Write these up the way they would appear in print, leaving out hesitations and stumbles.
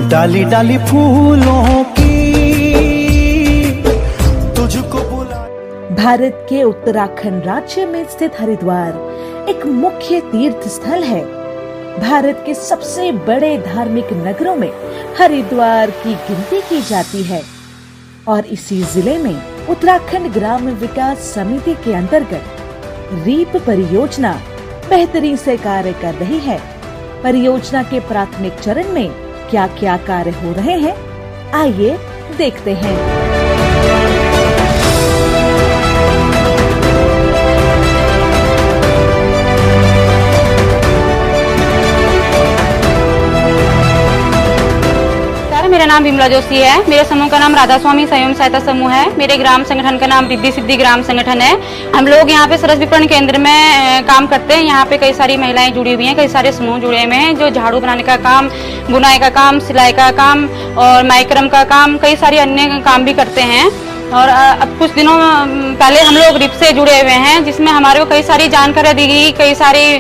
डाली डाली फूलों की तुझको बुला। भारत के उत्तराखंड राज्य में स्थित हरिद्वार एक मुख्य तीर्थ स्थल है। भारत के सबसे बड़े धार्मिक नगरों में हरिद्वार की गिनती की जाती है और इसी जिले में उत्तराखंड ग्राम विकास समिति के अंतर्गत रीप परियोजना बेहतरीन से कार्य कर रही है। परियोजना के प्राथमिक चरण में क्या क्या कार्य हो रहे हैं, आइए देखते हैं। मेरा नाम विमला जोशी है। मेरे समूह का नाम राधा स्वामी स्वयं सहायता समूह है। मेरे ग्राम संगठन का नाम रिद्धि सिद्धि ग्राम संगठन है। हम लोग यहाँ पे सरस विपणन केंद्र में काम करते हैं। यहाँ पे कई सारी महिलाएं जुड़ी हुई हैं, कई सारे समूह जुड़े हुए हैं जो झाड़ू बनाने का काम, बुनाई का काम, सिलाई का काम और माइक्रम का काम, कई सारे अन्य काम भी करते हैं। और अब कुछ दिनों पहले हम लोग रिप से जुड़े हुए हैं, जिसमें हमारे को कई सारी जानकारी दी गई, कई सारी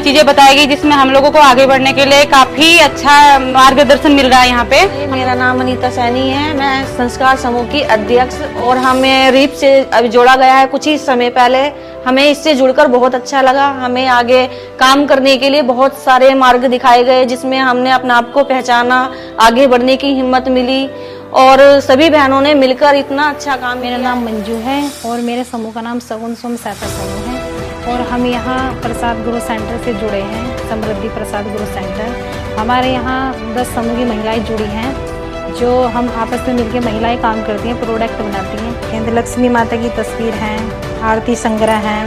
चीजें बताई गई, जिसमें हम लोगों को आगे बढ़ने के लिए काफी अच्छा मार्गदर्शन मिल रहा है यहाँ पे। मेरा नाम अनीता सैनी है। मैं संस्कार समूह की अध्यक्ष और हमें रिप से अभी जोड़ा गया है कुछ ही समय पहले। हमें इससे जुड़कर बहुत अच्छा लगा। हमें आगे काम करने के लिए बहुत सारे मार्ग दिखाए गए, जिसमें हमने अपने आप को पहचाना, आगे बढ़ने की हिम्मत मिली और सभी बहनों ने मिलकर इतना अच्छा काम। मेरा नाम मंजू है और मेरे समूह का नाम सगुन स्वयं सहायता समूह है और हम यहाँ प्रसाद गुरु सेंटर से जुड़े हैं, समृद्धि प्रसाद गुरु सेंटर। हमारे यहाँ 10 समूह की महिलाएं जुड़ी हैं, जो हम आपस में मिलकर महिलाएं काम करती हैं, प्रोडक्ट बनाती हैं। केंद्र लक्ष्मी माता की तस्वीर है, आरती संग्रह है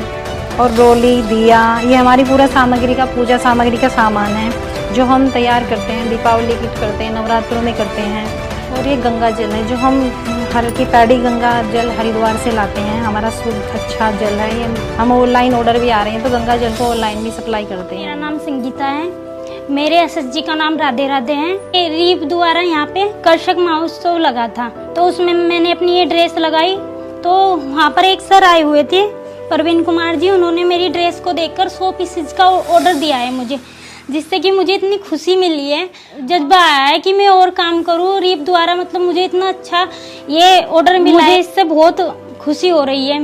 और रोली, दिया, ये हमारी पूरा सामग्री का, पूजा सामग्री का सामान है जो हम तैयार करते हैं। दीपावली किट करते हैं, नवरात्रों में करते हैं। और ये गंगा जल है जो हम हल्की पैडी गंगा जल हरिद्वार से लाते हैं। हमारा शुद्ध अच्छा जल है। ये हम ऑनलाइन ऑर्डर भी आ रहे हैं तो गंगा जल को ऑनलाइन भी सप्लाई करते हैं। मेरा नाम संगीता है। मेरे एसएसजी का नाम राधे राधे है। रीप द्वारा यहाँ पे कर्षक महोत्सव लगा था, तो उसमें मैंने अपनी ये ड्रेस लगाई। तो वहाँ पर एक सर आए हुए थे, प्रवीण कुमार जी। उन्होंने मेरी ड्रेस को देखकर 100 पीसेज का ऑर्डर दिया है मुझे, जिससे कि मुझे इतनी खुशी मिली है, जज्बा आया है कि मैं और काम करूँ रीप द्वारा। मतलब मुझे इतना अच्छा ये ऑर्डर मिला है, इससे बहुत खुशी हो रही है।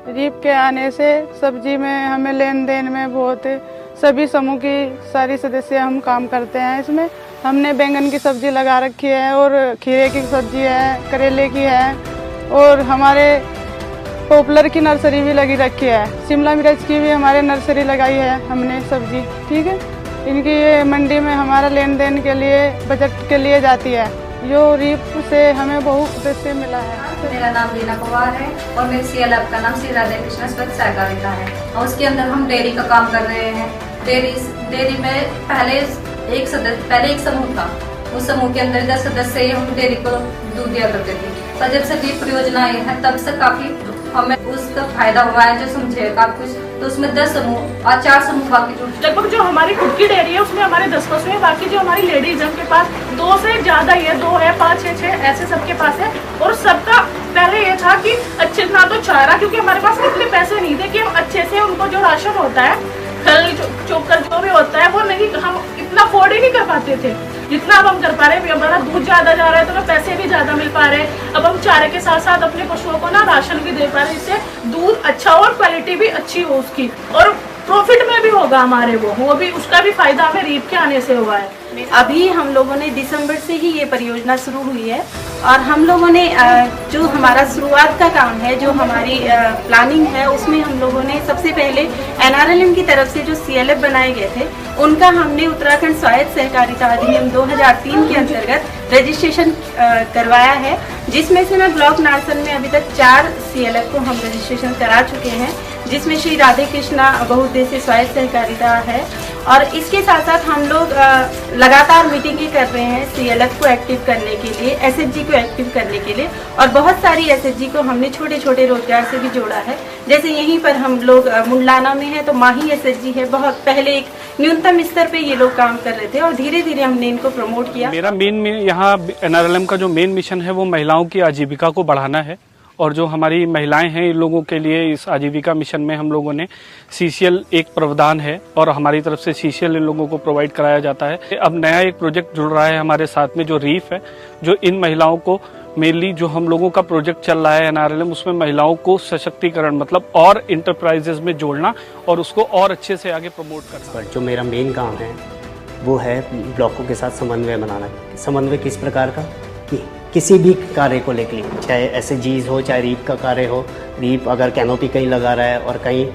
रीप के आने से सब्जी में हमें लेन देन में बहुत, सभी समूह की सारी सदस्य हम काम करते हैं। इसमें हमने बैंगन की सब्जी लगा रखी है और खीरे की सब्जी है, करेले की है और हमारे पॉपुलर की नर्सरी भी लगी रखी है। शिमला मिर्च की भी हमारे नर्सरी लगाई है हमने सब्जी। ठीक है, इनकी ये मंडी में हमारा लेन देन के लिए, बजट के लिए जाती है, जो रीप से हमें बहुत उद्देश्य मिला है। मेरा नाम लीना कुमार है और मेरे CLF का नाम श्री राधे कृष्ण स्वच्छ सहकारिता है और उसके अंदर हम डेयरी का काम कर रहे हैं। डेयरी में पहले एक समूह था, उस समूह के अंदर 10 सदस्य ही हम डेयरी को दूध दिया करते थे। पर जब से रीप परियोजना आई है तब से काफी हमें उसका फायदा हुआ है, जो समझे काफी कुछ। तो उसमें 10 समूह और 4 समूह बाकी लगभग जो हमारी खुद की डेयरी है उसमें हमारे 10 पशु है। बाकी जो हमारी लेडीज है उनके पास 2 से ज्यादा ही है, 2 है, 5, 6 ऐसे सबके पास है। और सबका पहले ये था कि अच्छे ना तो चारा, क्योंकि हमारे पास इतने पैसे नहीं थे कि हम अच्छे से उनको जो राशन होता है, खल चोकर जो भी होता है, वो नहीं, हम इतना अफोर्ड ही नहीं कर पाते थे जितना अब हम कर पा रहे हैं। हमारा दूध ज्यादा जा रहा है तो हमें पैसे भी ज्यादा मिल पा रहे हैं। अब हम चारे के साथ साथ अपने पशुओं को ना राशन भी दे पा रहे हैं, जिससे दूध अच्छा हो और क्वालिटी भी अच्छी हो उसकी, और प्रॉफिट में भी होगा हमारे, वो भी उसका भी फायदा हमें रीप के आने से हुआ है। अभी हम लोगों ने दिसंबर से ही ये परियोजना शुरू हुई है और हम लोगों ने जो हमारा शुरुआत का काम है, जो हमारी प्लानिंग है, उसमें हम लोगों ने सबसे पहले NRLM की तरफ से जो CLF बनाए गए थे उनका हमने उत्तराखंड स्वायत्त सहकारिता अधिनियम 2003 के अंतर्गत रजिस्ट्रेशन करवाया है, जिसमें से मैं ब्लॉक नारसन में अभी तक 4 CLF को हम रजिस्ट्रेशन करा चुके हैं, जिसमें श्री राधे कृष्णा बहुउद्देशीय स्वायत्त सहकारिता है। और इसके साथ साथ हम लोग लगातार मीटिंगें कर रहे हैं CLF को एक्टिव करने के लिए, SHG को एक्टिव करने के लिए, और बहुत सारी SHG को हमने छोटे छोटे रोजगार से भी जोड़ा है। जैसे यहीं पर हम लोग मुंडलाना में है तो माही SHG है, बहुत पहले एक न्यूनतम स्तर पे ये लोग काम कर रहे थे और धीरे धीरे हमने इनको प्रमोट किया। मेरा मेन यहाँ NRLM का जो मेन मिशन है वो महिलाओं की आजीविका को बढ़ाना है और जो हमारी महिलाएं हैं इन लोगों के लिए इस आजीविका मिशन में हम लोगों ने CCL एक प्रावधान है और हमारी तरफ से CCL इन लोगों को प्रोवाइड कराया जाता है। अब नया एक प्रोजेक्ट जुड़ रहा है हमारे साथ में जो रीफ है, जो इन महिलाओं को मेनली जो हम लोगों का प्रोजेक्ट चल रहा है NRLM, उसमें महिलाओं को सशक्तिकरण मतलब और इंटरप्राइजेज में जोड़ना और उसको और अच्छे से आगे प्रमोट करना। जो मेरा मेन काम है वो है ब्लॉकों के साथ समन्वय बनाना। समन्वय किस प्रकार का कि किसी भी कार्य को लेकर, चाहे SHGs हो, चाहे रीप का कार्य हो, रीप अगर कैनोपी कहीं लगा रहा है और कहीं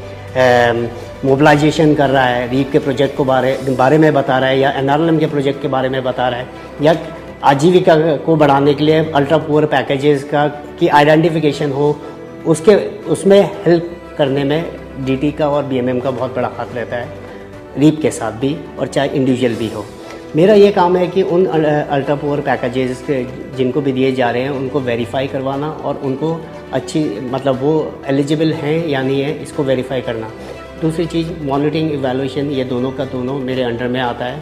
मोबिलाइजेशन कर रहा है, रीप के प्रोजेक्ट को बारे में बता रहा है या NRLM के प्रोजेक्ट के बारे में बता रहा है, या आजीविका को बढ़ाने के लिए अल्ट्रा पुअर पैकेजेस की आइडेंटिफिकेशन हो, उसमें हेल्प करने में DT का और BMM का बहुत बड़ा हाथ रहता है, रीप के साथ भी और चाहे इंडिविजुअल भी हो। मेरा ये काम है कि उन अल्ट्रा पुअर पैकेजेस जिनको भी दिए जा रहे हैं उनको वेरीफाई करवाना और उनको अच्छी मतलब वो एलिजिबल हैं या नहीं है इसको वेरीफाई करना। दूसरी चीज़ मॉनिटरिंग इवैल्यूएशन, ये दोनों का दोनों मेरे अंडर में आता है।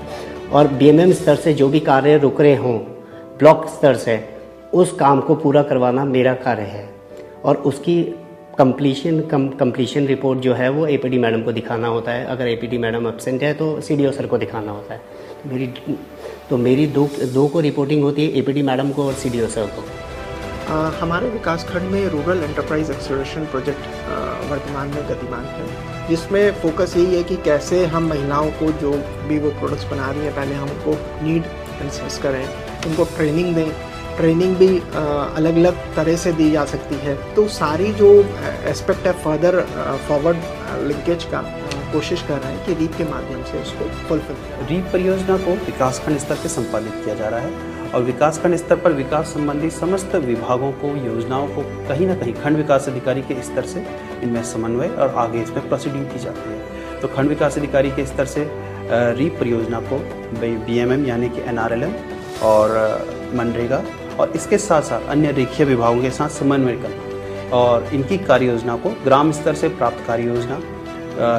और BMM स्तर से जो भी कार्य रुक रहे हों ब्लॉक स्तर से, उस काम को पूरा करवाना मेरा कार्य है और उसकी कंप्लीशन रिपोर्ट जो है वो APD मैडम को दिखाना होता है। अगर APD मैडम एब्सेंट है तो CDO सर को दिखाना होता है। मेरी दो को रिपोर्टिंग होती है, APD मैडम को और CDO सर को। हमारे विकासखंड में रूरल एंटरप्राइज एक्सेलरेशन प्रोजेक्ट वर्तमान में गतिमान है, जिसमें फोकस यही है कि कैसे हम महिलाओं को जो भी वो प्रोडक्ट्स बना रही हैं पहले हम उनको नीड एनालिसिस करें, उनको ट्रेनिंग दें। ट्रेनिंग भी अलग अलग तरह से दी जा सकती है। तो सारी जो एस्पेक्ट है फर्दर फॉरवर्ड लिंकेज का कोशिश कर रहे हैं कि रीप के माध्यम से उसको फुलफिल करें। रीप परियोजना को विकासखंड स्तर पर संपादित किया जा रहा है और विकासखंड स्तर पर विकास संबंधी समस्त विभागों को, योजनाओं को कहीं ना कहीं खंड विकास अधिकारी के स्तर से इनमें समन्वय और आगे इसमें प्रोसीडिंग की जाती है। तो खंड विकास अधिकारी के स्तर से रीप परियोजना को BMM यानी कि NRLM और मनरेगा और इसके साथ साथ अन्य रेखीय विभागों के साथ समन्वय करना और इनकी कार्य योजना को ग्राम स्तर से प्राप्त कार्य योजना,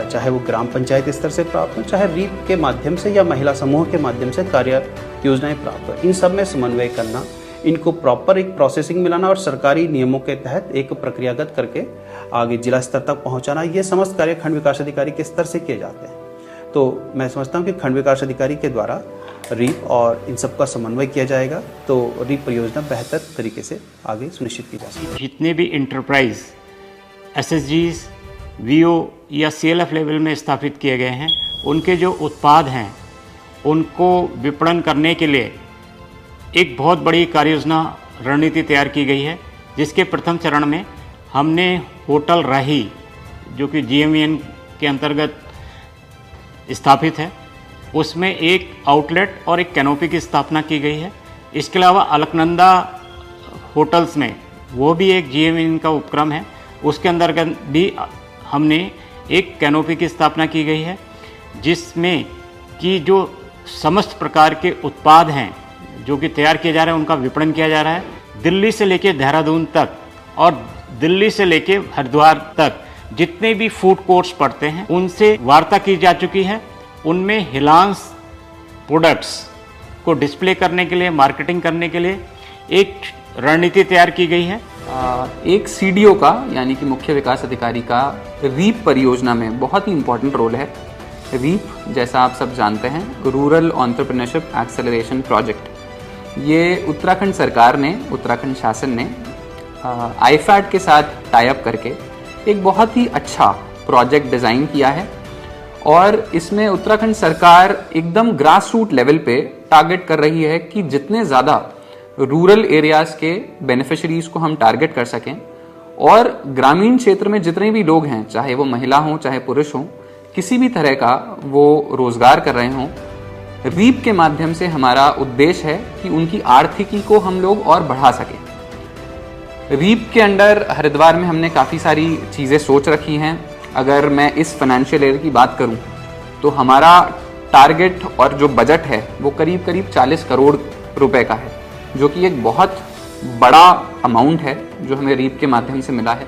चाहे वो ग्राम पंचायत स्तर से प्राप्त हो, चाहे रीप के माध्यम से या महिला समूह के माध्यम से कार्य योजनाएं प्राप्त हो, इन सब में समन्वय करना, इनको प्रॉपर एक प्रोसेसिंग मिलाना और सरकारी नियमों के तहत एक प्रक्रियागत करके आगे जिला स्तर तक पहुंचाना, ये समस्त कार्य खंड विकास अधिकारी के स्तर से किए जाते हैं। तो मैं समझता हूँ कि खंड विकास अधिकारी के द्वारा रीप और इन सब का समन्वय किया जाएगा तो रीप परियोजना बेहतर तरीके से आगे सुनिश्चित की जा सकेगी। जितने भी इंटरप्राइज SHGs, VO या CLF लेवल में स्थापित किए गए हैं, उनके जो उत्पाद हैं उनको विपणन करने के लिए एक बहुत बड़ी कार्ययोजना रणनीति तैयार की गई है, जिसके प्रथम चरण में हमने होटल राही जो कि GMVN के अंतर्गत स्थापित है, उसमें एक आउटलेट और एक कैनोपी की स्थापना की गई है। इसके अलावा अलकनंदा होटल्स में वो भी एक GMVN का उपक्रम है, उसके अंतर्गत भी हमने एक कैनोपी की स्थापना की गई है, जिसमें कि जो समस्त प्रकार के उत्पाद हैं जो कि तैयार किए जा रहे हैं उनका विपणन किया जा रहा है। दिल्ली से लेके देहरादून तक और दिल्ली से लेके हरिद्वार तक जितने भी फूड कोर्ट्स पड़ते हैं उनसे वार्ता की जा चुकी है। उनमें हिलांस प्रोडक्ट्स को डिस्प्ले करने के लिए, मार्केटिंग करने के लिए एक रणनीति तैयार की गई है। एक CDO का यानी कि मुख्य विकास अधिकारी का रीप परियोजना में बहुत ही इम्पोर्टेंट रोल है। रीप जैसा आप सब जानते हैं रूरल एंटरप्रेन्योरशिप एक्सेलरेशन प्रोजेक्ट, ये उत्तराखंड सरकार ने, उत्तराखंड शासन ने IFAD के साथ टाई अप करके एक बहुत ही अच्छा प्रोजेक्ट डिज़ाइन किया है और इसमें उत्तराखंड सरकार एकदम ग्रास रूट लेवल पे टारगेट कर रही है कि जितने ज़्यादा रूरल एरियाज़ के बेनिफिशरीज को हम टारगेट कर सकें और ग्रामीण क्षेत्र में जितने भी लोग हैं, चाहे वो महिला हों चाहे पुरुष हों, किसी भी तरह का वो रोजगार कर रहे हों, रीप के माध्यम से हमारा उद्देश्य है कि उनकी आर्थिकी को हम लोग और बढ़ा सकें। रीप के अंडर हरिद्वार में हमने काफ़ी सारी चीज़ें सोच रखी हैं। अगर मैं इस फाइनेंशियल ईयर की बात करूं तो हमारा टारगेट और जो बजट है वो करीब करीब 40 करोड़ रुपए का है, जो कि एक बहुत बड़ा अमाउंट है जो हमें रीप के माध्यम से मिला है।